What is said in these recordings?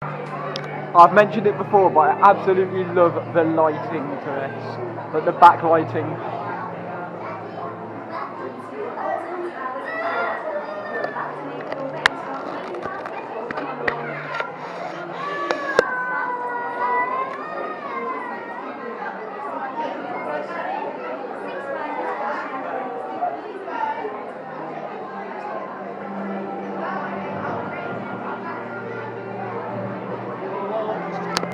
I've mentioned it before, but I absolutely love the lighting to this, but the backlighting.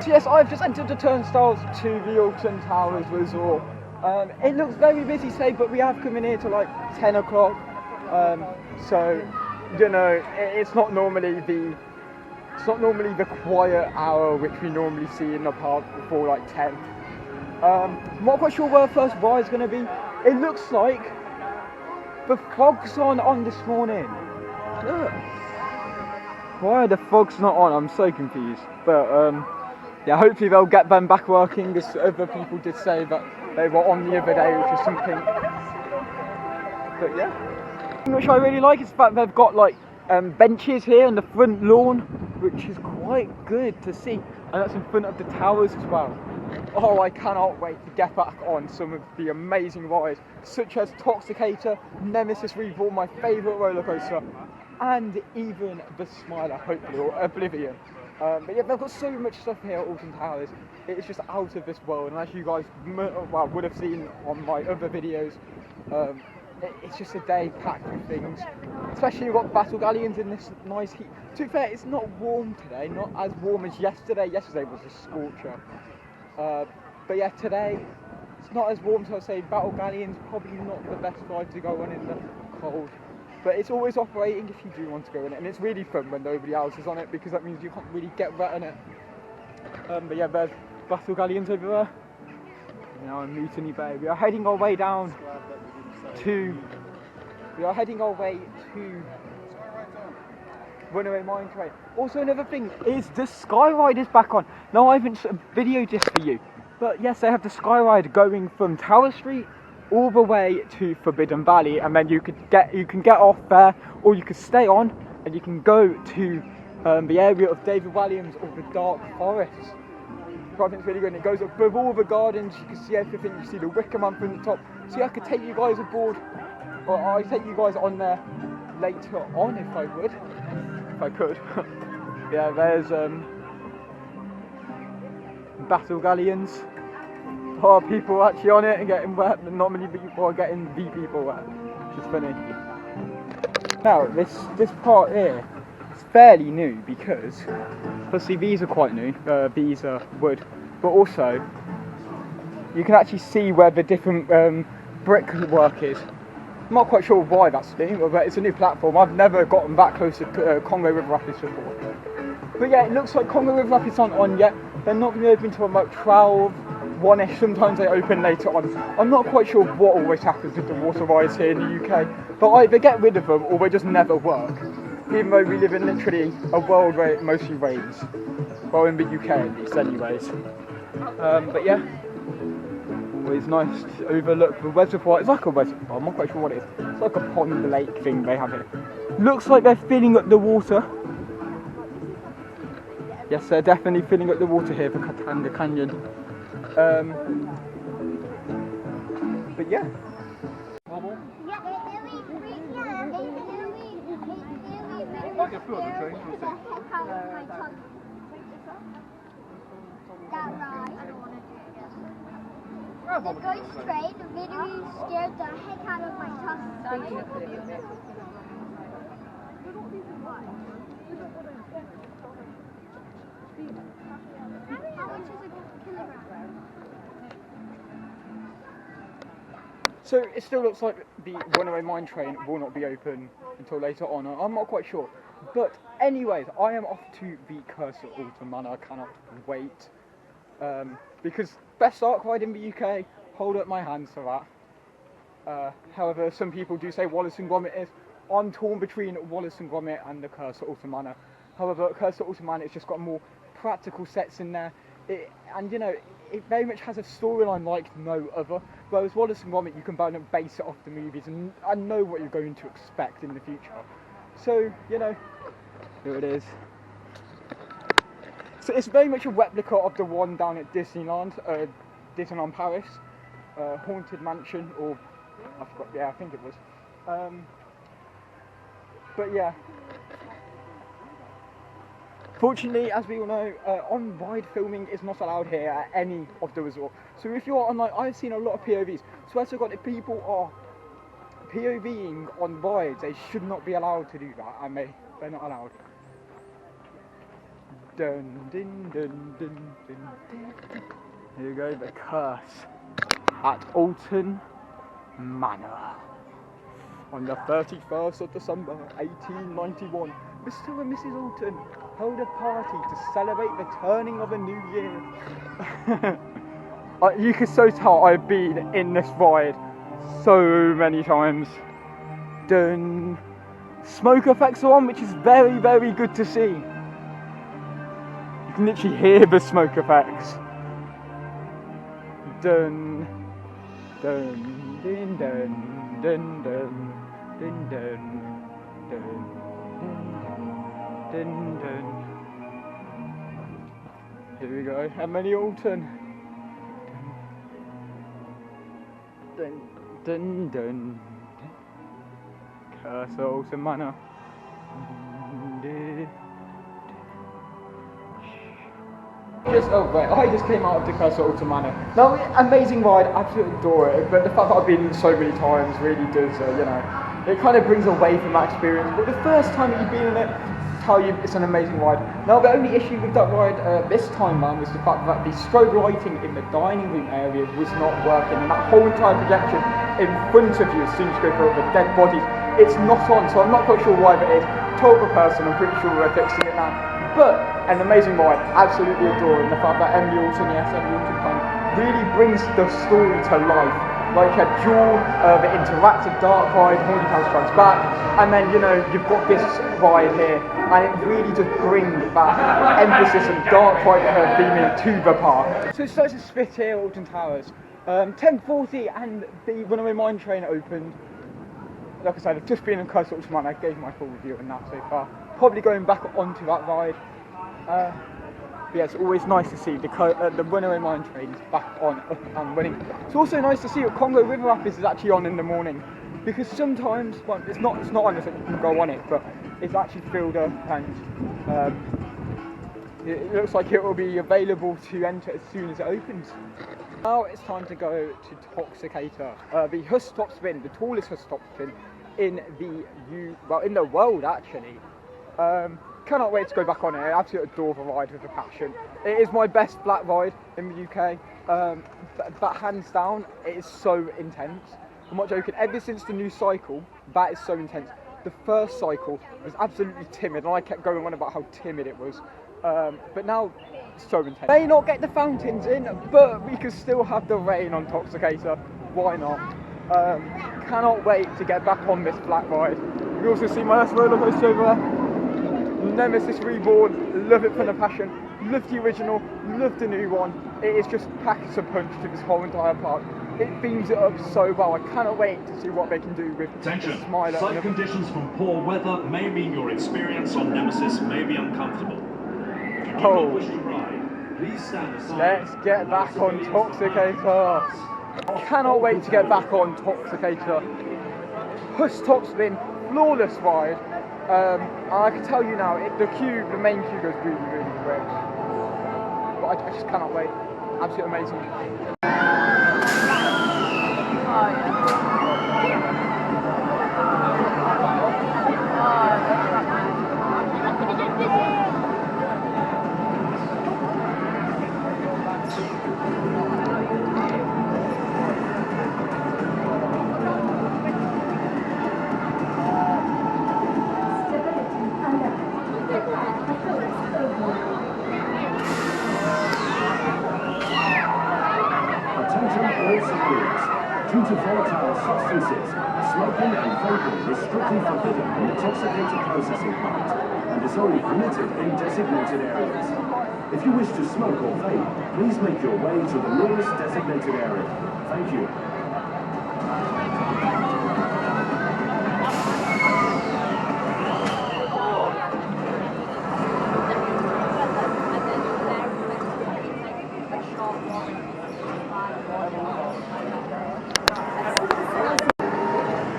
So yes, I've just entered the turnstiles to the Alton Towers Resort. It looks very busy today, but we have come in here till like 10 o'clock. So, you know, it's not normally the quiet hour which we normally see in the park before like 10. I'm not quite sure where the first ride's going to be. It looks like the fog's on this morning. Look. Why are the fogs not on? I'm so confused. But yeah, hopefully they'll get them back working, as other people did say that they were on the other day, which is something. But yeah, which I really like is the fact they've got like benches here in the front lawn, which is quite good to see, and that's in front of the towers as well. Oh, I cannot wait to get back on some of the amazing rides, such as Toxicator, Nemesis Reborn, my favourite roller coaster, and even the Smiler, hopefully, or Oblivion. But yeah, they've got so much stuff here at Alton Towers. It's just out of this world, and as you guys would have seen on my other videos, it's just a day packed with things. Especially we've got Battle Galleons in this nice heat. To be fair, it's not warm today, not as warm as yesterday. Yesterday was a scorcher. But yeah, today it's not as warm, so I'd say Battle Galleon's probably not the best ride to go on in the cold. But it's always operating if you do want to go in it, and it's really fun when nobody else is on it, because that means you can't really get wet on it. But yeah, there's Battle Galleons over there. Now in Mutiny Bay. We are heading our way down to Runaway Mine Train. Also, another thing is the Skyride is back on. Now, I haven't videoed this for you, but yes, they have the Skyride going from Tower Street all the way to Forbidden Valley, and then you can get off there, or you could stay on and you can go to the area of David Walliams or the Dark Forest. I think it's really good, and it goes above all the gardens. You can see everything. You see the Wicker Man from the top. So I could take you guys aboard, or I'd take you guys on there later on if I could. Yeah, there's Battle Galleons. A lot of people actually on it and getting wet, but not many people are getting the people wet, which is funny. Now, this part here is fairly new, because firstly these are quite new, these are wood, but also you can actually see where the different brickwork is. I'm not quite sure why that's new, but it's a new platform. I've never gotten that close to Congo River Rapids before. But yeah, it looks like Congo River Rapids aren't on yet. They're not going to open until about 12, 1ish, sometimes they open later on. I'm not quite sure what always happens with the water rides here in the UK, but either get rid of them or they just never work. Even though we live in literally a world where it mostly rains. Well, in the UK at least anyways. But yeah, always nice to overlook the reservoir. It's like a reservoir, I'm not quite sure what it is. It's like a pond lake thing they have here. Looks like they're filling up the water. Yes, they're definitely filling up the water here for Katanga Canyon. But yeah. The ghost train literally scared the heck out of my tongue. How much is a kilogram? So it still looks like the Runaway Mine Train will not be open until later on. I'm not quite sure. But anyways, I am off to the Curse of Alton Manor. I cannot wait. Because best arc ride in the UK, hold up my hands for that. However, some people do say Wallace and Gromit is. I'm torn between Wallace and Gromit and the Curse of Alton Manor. However, Curse of Alton Manor, it's just got more practical sets in there. And you know, it very much has a storyline like no other. Whereas Wallace and Gromit, you can base it off the movies and know what you're going to expect in the future. So, you know, here it is. So it's very much a replica of the one down at Disneyland, Disneyland Paris, Haunted Mansion, or I forgot. Yeah, I think it was. But yeah. Fortunately, as we all know, on-ride filming is not allowed here at any of the resorts. So if you're on, like, I've seen a lot of POVs. So as I got, if people are POVing on rides, they should not be allowed to do that, and they're not allowed. Dun, dun, dun, dun, dun, dun. Here we go, the curse at Alton Manor. On the 31st of December 1891, Mr. and Mrs. Alton held a party to celebrate the turning of a new year. You can so tell I've been in this ride so many times. Dun. Smoke effects are on, which is very, very good to see. You can literally hear the smoke effects. Dun. Dun. Dun. Dun. Dun. Dun. Dun. Dun. Dun. Dun, dun. Here we go, Emily Alton. Dun, dun, dun, dun. Curse Alton Manor. I just came out of the Curse Alton Manor. Now, amazing ride, absolutely adore it, but the fact that I've been so many times really does, it kind of brings away from that experience. But the first time that you've been in it, tell you it's an amazing ride. Now the only issue with that ride this time round was the fact that the strobe lighting in the dining room area was not working, and that whole entire projection in front of you as soon as you go through the dead bodies, it's not on, so I'm not quite sure why that is. Told the person, I'm pretty sure we're fixing it now. But an amazing ride, absolutely adoring the fact that Emily Alton, yes, Emily Alton kind of really brings the story to life. Like a Jewel, the interactive dark ride, Haunted House Strikes Back, and then you've got this ride here, and it really just brings that emphasis and dark ride theming to the park. So it starts to spit here, Alton Towers. 10:40 and the Runaway Mine Train opened. Like I said, I've just been in Curse Alton Manor. I gave my full review on that so far. Probably going back onto that ride. But yeah, it's always nice to see the Runaway Mine Train is back on, up and running. It's also nice to see that Congo River Rapids is actually on in the morning, because sometimes, well, it's not on, so you can go on it, but it's actually filled up, and it looks like it will be available to enter as soon as it opens. Now it's time to go to Toxicator, the Huss Top Spin, the tallest Huss Top Spin in the world actually. Cannot wait to go back on it. I absolutely adore the ride with a passion. It is my best black ride in the UK, but hands down, it is so intense. I'm not joking, ever since the new cycle, that is so intense. The first cycle was absolutely timid, and I kept going on about how timid it was. But now, it's so intense. May not get the fountains in, but we can still have the rain on Toxicator. Why not? Cannot wait to get back on this black ride. You also see my last roller coaster over there. Nemesis Reborn, love it for the passion, love the original, love the new one. It is just packs a punch to this whole entire park. It beams it up so well. I cannot wait to see what they can do with Attention, the Smiler. slight conditions from poor weather may mean your experience on Nemesis may be uncomfortable. If you do not wish to ride, please stand aside. Let's get back on Toxicator. Cannot wait to get back on Toxicator. Huss Top Spin, flawless ride. I can tell you now, the main queue goes really, really quick. But I just cannot wait. Absolutely amazing. Oh, yeah. Due to volatile substances, smoking and vaping is strictly forbidden in the Toxicator processing plant and is only permitted in designated areas. If you wish to smoke or vape, please make your way to the nearest designated area. Thank you.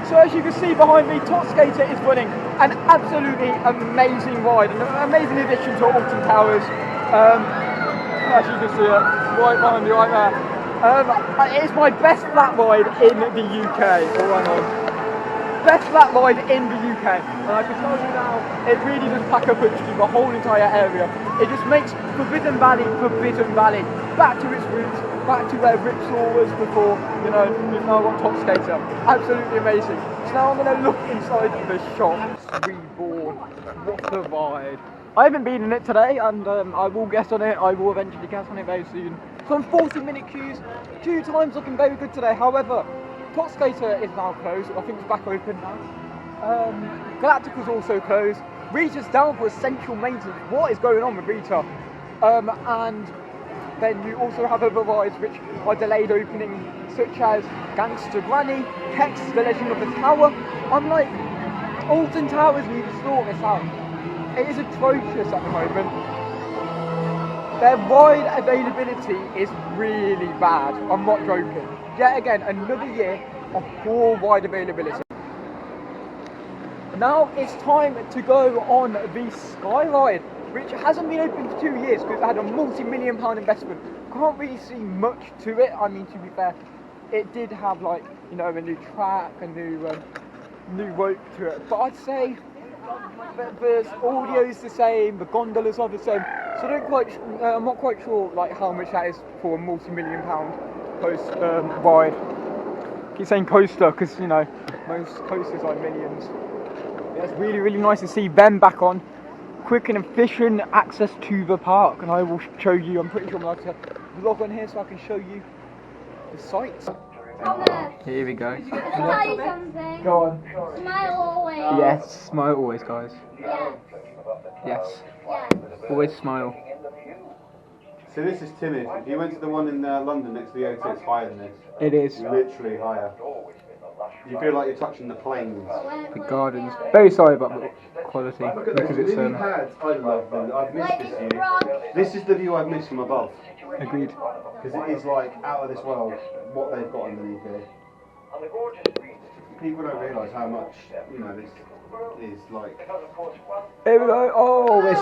So as you can see behind me, Toxicator is running an absolutely amazing ride, an amazing addition to Alton Towers. As you can see it, right behind me right there. It is my best flat ride in the UK, all I'm on. Best flat ride in the UK, and I can tell you now, it really does pack a punch to the whole entire area. It just makes Forbidden Valley, back to its roots, back to where Ripsaw was before, you know, we've now got Toxicator. Absolutely amazing. So now I'm going to look inside the shop. Reborn, what a ride. I haven't been in it today, and I will guess on it, I will eventually guess on it very soon. Some 40-minute queues, 2 times looking very good today. However, Toxicator is now closed, I think it's back open now. Galactica's also closed. Rita's down for essential maintenance. What is going on with Rita? And then you also have other rides which are delayed opening, such as Gangster Granny, Hex, The Legend of the Tower. I'm like, Alton Towers need to sort this out. It is atrocious at the moment. Their ride availability is really bad. I'm not joking. Yet again, another year of poor ride availability. Now it's time to go on the Sky Ride, which hasn't been open for 2 years because it had a multi-million-pound investment. Can't really see much to it. I mean, to be fair, it did have, like, you know, a new track, a new rope to it. But I'd say the audio's the same, the gondolas are the same. So I'm not quite sure like how much that is for a multi-million-pound ride. I keep saying coaster because, you know, most coasters are millions. Yeah, it's really, really nice to see them back on. Quick and efficient access to the park, and I will show you. I'm pretty sure I'm allowed to log on here so I can show you the sights. Thomas, Here we go. can I tell you something? Go on. Smile always. Yes, smile always, guys. Yes. Yes, Yes. always smile. So this is timid. If you went to the one in London next to the O2, it's higher than this. It is. Literally higher. You feel like you're touching the planes. The gardens. Very sorry about the quality Look at because this. it's I love them. I've missed Like this it's view. wrong. This is the view I've missed from above. agreed. Because it is like out of this world what they've got underneath here. People don't realise how much, you know, this is like. Here we go. Oh, we're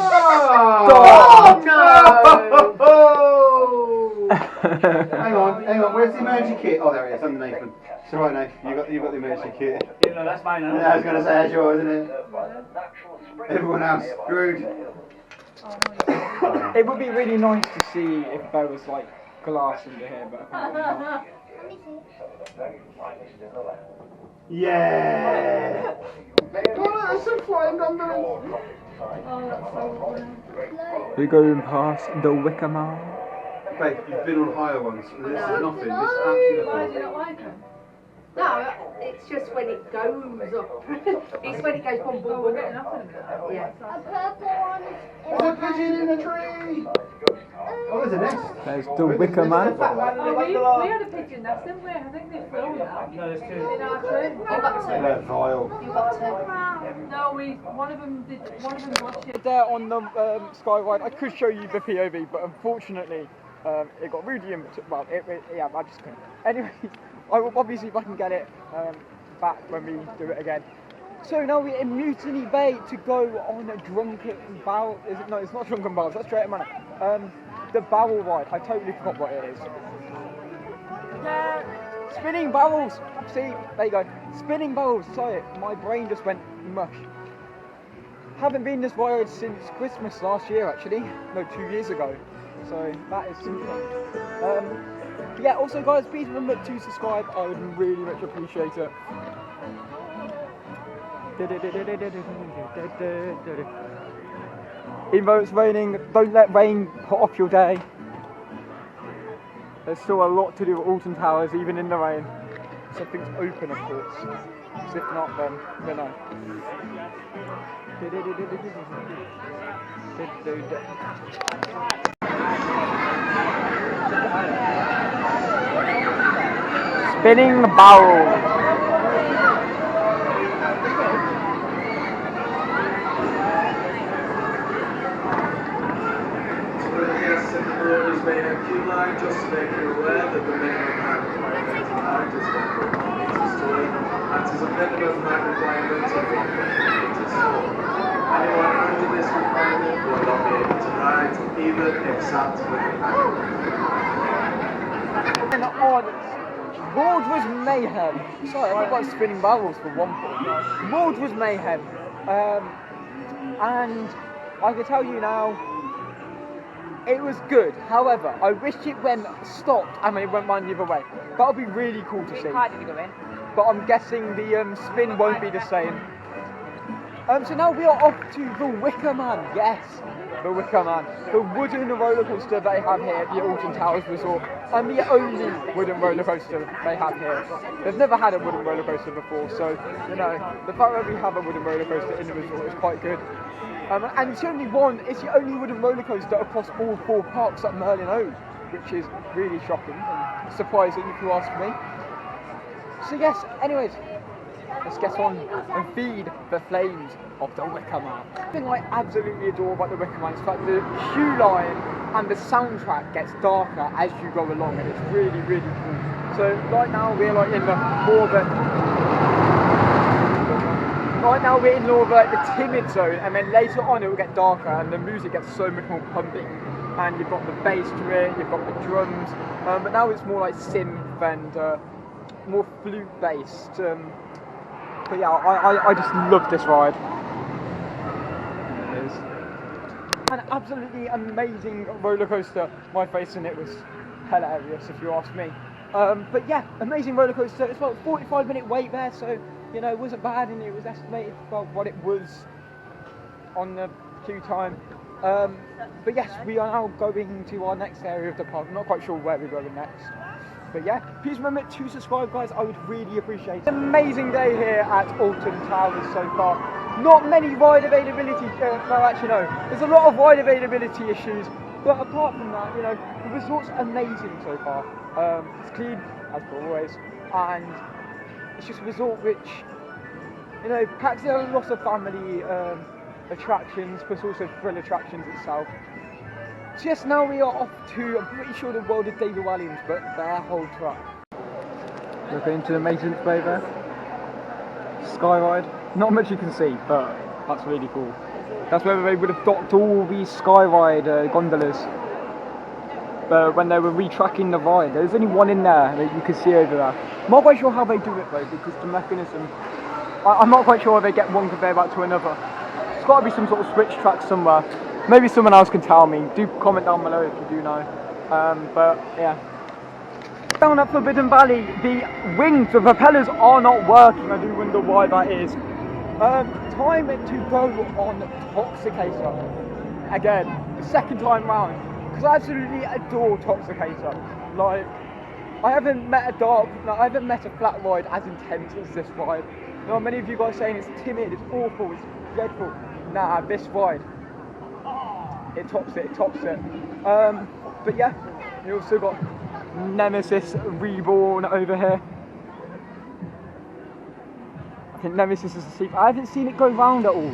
Hang on. Where's the emergency kit? Oh, there it is, underneath them. It's alright, Nate. You got the emergency kit. No, that's mine now. Yeah, I was going to say that's yours, isn't it? Everyone else screwed. It would be really nice to see if there was like glass under here, but apparently not. Let me see. Yeah. That's a flying gondola. We're going past the Wicker Man. Babe, you've been on higher ones. This is nothing. This is absolutely nothing. No, it's just when it goes up. It's when it goes boom, boom, boom. Yeah. A purple one. There's a pigeon in the tree. Oh, there's a nest. There's the Wicker Man. We had a pigeon nest, didn't we? I think they've flown now. No, there's two. In our tree. You got two. They're vile. You got two. No, one of them watched it. There on the Sky Ride, I could show you the POV, but unfortunately, it got really well. Yeah, I just couldn't. Anyway, I will obviously if I can get it back when we do it again. So now we're in Mutiny Bay to go on a Drunken Barrel. Is it? No, it's not Drunken Barrels. That's Straight Manor. The barrel ride. I totally forgot what it is. Yeah, spinning barrels. See, there you go. Spinning barrels. Sorry, my brain just went mush. Haven't been this ride since Christmas last year, actually. No, 2 years ago. So that is something. Yeah, also guys, please remember to subscribe. I would really much appreciate it. Even though it's raining, don't let rain put off your day. There's still a lot to do at Alton Towers, even in the rain. Something's open, of course. So if not, then you know. Spinning barrel. Just to make you aware that the minimum amount of players is 1 to 1 story, and is a minimum requirement of 1.8 meters tall. Anyone under this requirement will not be able to ride, even if sat with a paddle. And on World was mayhem. Sorry, I got spinning barrels for one point. World was mayhem. And I can tell you now, it was good. However, I wish it stopped and it went round the other way. That would be really cool to see. But I'm guessing the spin won't be the same. So now we are off to the Wicker Man. Yes, the Wicker Man. The wooden roller coaster they have here at the Alton Towers Resort. And the only wooden roller coaster they have here. They've never had a wooden roller coaster before, so, you know, the fact that we have a wooden roller coaster in the resort is quite good. And it's the only wooden roller coaster across all 4 parks at Merlin Oaks, which is really shocking and surprising if you ask me. So yes, anyways, let's get on and feed the flames of the Wicker Man. The thing I absolutely adore about the Wicker Man is that the queue line and the soundtrack gets darker as you go along, and it's really, really cool. So right now we're like in the more of the timid zone, and then later on it will get darker and the music gets so much more pumping. And you've got the bass to it, you've got the drums, but now it's more like synth and more flute based. But yeah, I just love this ride. It is an absolutely amazing roller coaster. My face in it was hilarious, if you ask me. But yeah, amazing roller coaster. It's about a 45-minute wait there, so you know it wasn't bad, and it was estimated about what it was on the queue time. But yes, we are now going to our next area of the park. I'm not quite sure where we're going next. But yeah, please remember to subscribe, guys. I would really appreciate it. Amazing day here at Alton Towers so far. Not many ride availability, there's a lot of ride availability issues. But apart from that, you know, the resort's amazing so far. It's clean, as always. And it's just a resort which, you know, packs in a lot of family attractions, but also thrill attractions itself. So yes, now we are off to, I'm pretty sure the World of David Walliams, but their whole truck. Look into the maintenance bay there. Sky ride. Not much you can see, but that's really cool. That's where they would have docked all these sky ride gondolas. But when they were retracking the ride, there's only one in there that you can see over there. I'm not quite sure how they do it though, because the mechanism, I'm not quite sure if they get one conveyor belt to another. There's got to be some sort of switch track somewhere. Maybe someone else can tell me. Do comment down below if you do know. But yeah. Down at Forbidden Valley, the wings, the propellers are not working. I do wonder why that is. Time to go on Toxicator. Again, the second time round. Because I absolutely adore Toxicator. Like, I haven't met a flat ride as intense as this ride. You know, many of you guys saying it's timid, it's awful, it's dreadful. Nah, this ride, it tops it. But yeah, you also got Nemesis Reborn over here. I think Nemesis is asleep. I haven't seen it go round at all,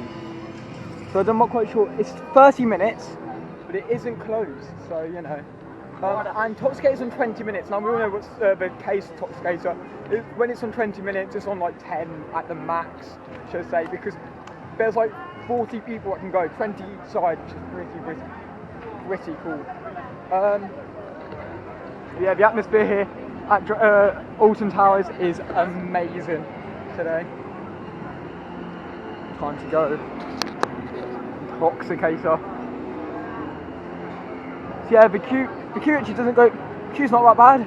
so I'm not quite sure. It's 30 minutes, but it isn't closed, so you know. And Toxicator's on 20 minutes. Now we all know what's the case of Toxicator. When it's on 20 minutes, it's on like 10 at the max, should I say, because there's like 40 people that can go, 20 each side, which is pretty cool. Yeah, the atmosphere here at Alton Towers is amazing today. Time to go. Toxicator. So yeah, the queue actually doesn't go. The queue's not that bad.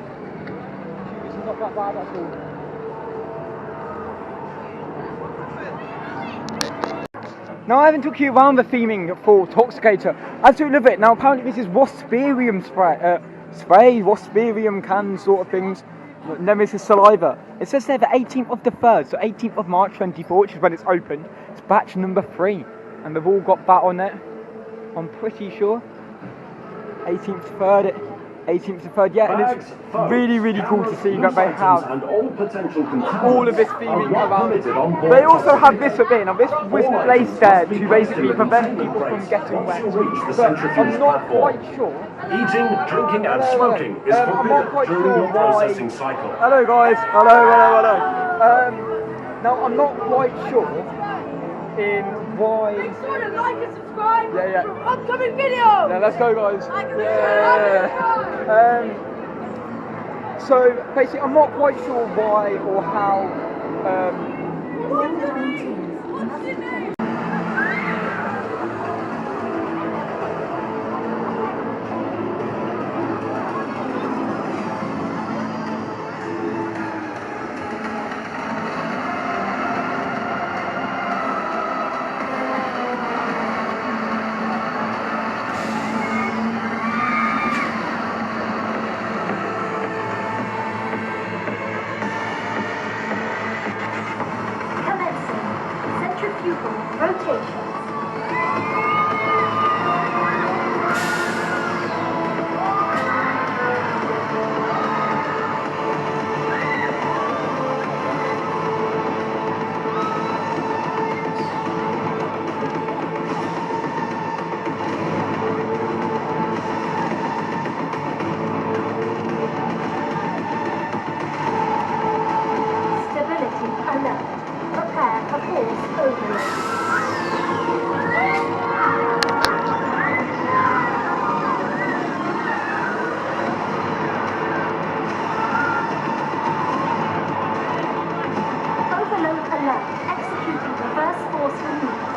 It's not that bad at all. Now I haven't took you around the theming for Toxicator. I absolutely love it. Now apparently this is Wasperium spray, Wasperium cans sort of things. Nemesis saliva. It says there the 18th of the 3rd, so 18th of March 24, which is when it's opened. It's batch number 3, and they've all got that on it. I'm pretty sure. 18th to 3rd. 18th to 3rd, yeah, and it's really cool to see that they have all of this theming around it. They also have this a bit. Now this was placed there to basically prevent people from getting wet, but I'm not quite sure. Eating, drinking and smoking is forbidden during the processing cycle. Hello guys, hello. Now, I'm not quite sure in why. Make sure to like and subscribe Yeah. for upcoming videos. Yeah, let's go, guys. Like and Yeah. subscribe. So basically, I'm not quite sure why or how. What's the name? Commencing centrifugal rotation. Stability alert. Prepare for force overload. Overload alert. Executing reverse force maneuvers.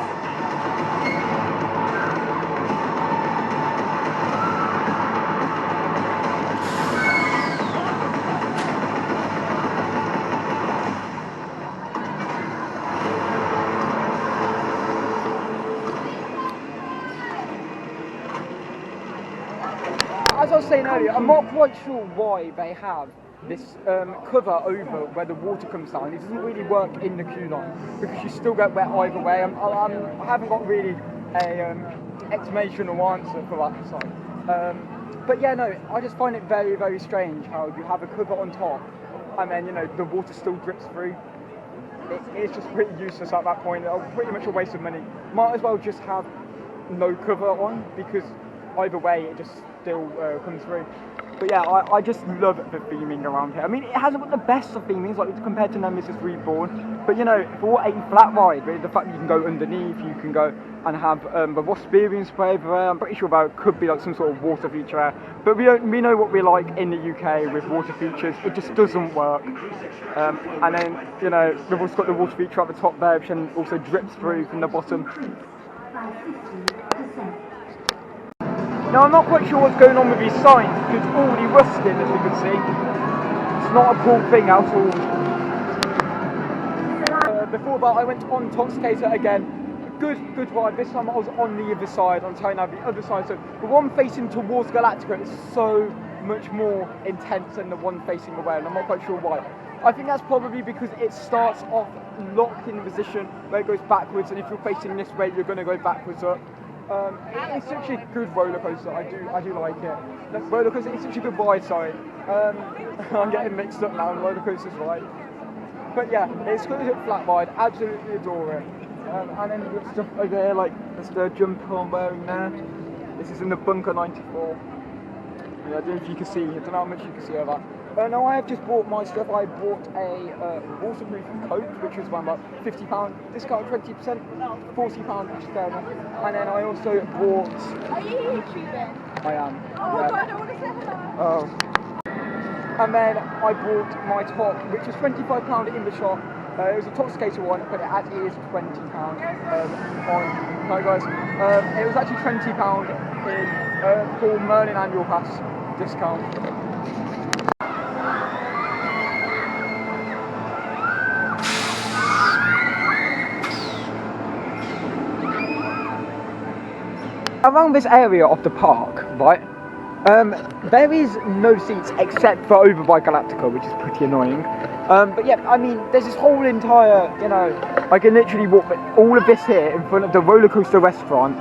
As I was saying earlier, I'm not quite sure why they have this cover over where the water comes down. It doesn't really work in the queue line because you still get wet either way. I haven't got really a explanation or answer for that side. But yeah, no, I just find it very, very strange how you have a cover on top and then, you know, the water still drips through. It's just pretty useless at that point. Pretty much a waste of money. Might as well just have no cover on because either way it just still comes through. But yeah, I just love the theming around here. I mean, it hasn't got the best of themings like compared to Nemesis Reborn, but you know, for a flat ride, really, the fact that you can go underneath, you can go and have the Wasperian spray everywhere. I'm pretty sure there could be like some sort of water feature there, but we know what we're like in the UK with water features. It just doesn't work. And then, you know, we've also got the water feature at the top there, which then also drips through from the bottom. Now, I'm not quite sure what's going on with these signs because it's already rusted, as you can see. It's not a cool thing at all. Before that, I went on Toxicator again. Good ride. This time I was on the other side. I'm telling you, the other side. So the one facing towards Galactica is so much more intense than the one facing away, and I'm not quite sure why. I think that's probably because it starts off locked in a position where it goes backwards, and if you're facing this way, you're going to go backwards up. It's such a good roller coaster. I do like it. The roller coaster is such a good ride. Sorry, I'm getting mixed up now. Roller coaster's right, but yeah, it's good as a flat ride. Absolutely adore it. And then you've got stuff over here like this the jumper I'm wearing there. This is in the Bunker 94. Yeah, I don't know if you can see. I don't know how much you can see of that. No, I have just bought my stuff. I bought a waterproof coat, which was around about £50, discount 20%, £40, which is fair enough. And then I also bought. Are you YouTubing? I am. Oh, Yeah. God, I don't want to say hello. Oh. And then I bought my top, which was £25 in the shop. It was a Toxicator one, but it actually is £20 on. Hi guys. It was actually £20 in for Merlin annual pass discount. Around this area of the park, right, there is no seats except for over by Galactica, which is pretty annoying. But yeah, I mean, there's this whole entire, you know, I can literally walk, but all of this here in front of the roller coaster restaurant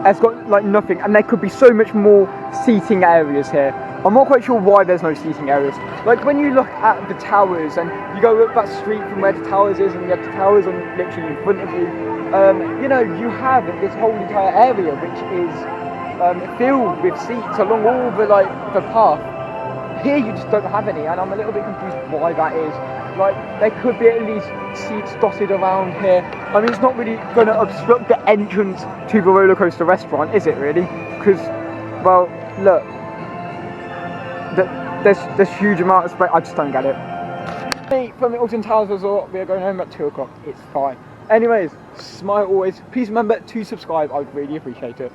has got like nothing, and there could be so much more seating areas here. I'm not quite sure why there's no seating areas. Like when you look at the towers and you go up that street from where the towers is, and you have the towers on literally in front of you. You know, you have this whole entire area which is filled with seats along all the the path. Here you just don't have any, and I'm a little bit confused why that is. like there could be at least seats dotted around here. I mean, it's not really going to obstruct the entrance to the roller coaster restaurant, is it really? Because, well, look, there's huge amount of space. I just don't get it. From the Alton Towers Resort, we are going home at 2 o'clock. It's fine. Anyways, smile always. Please remember to subscribe. I would really appreciate it.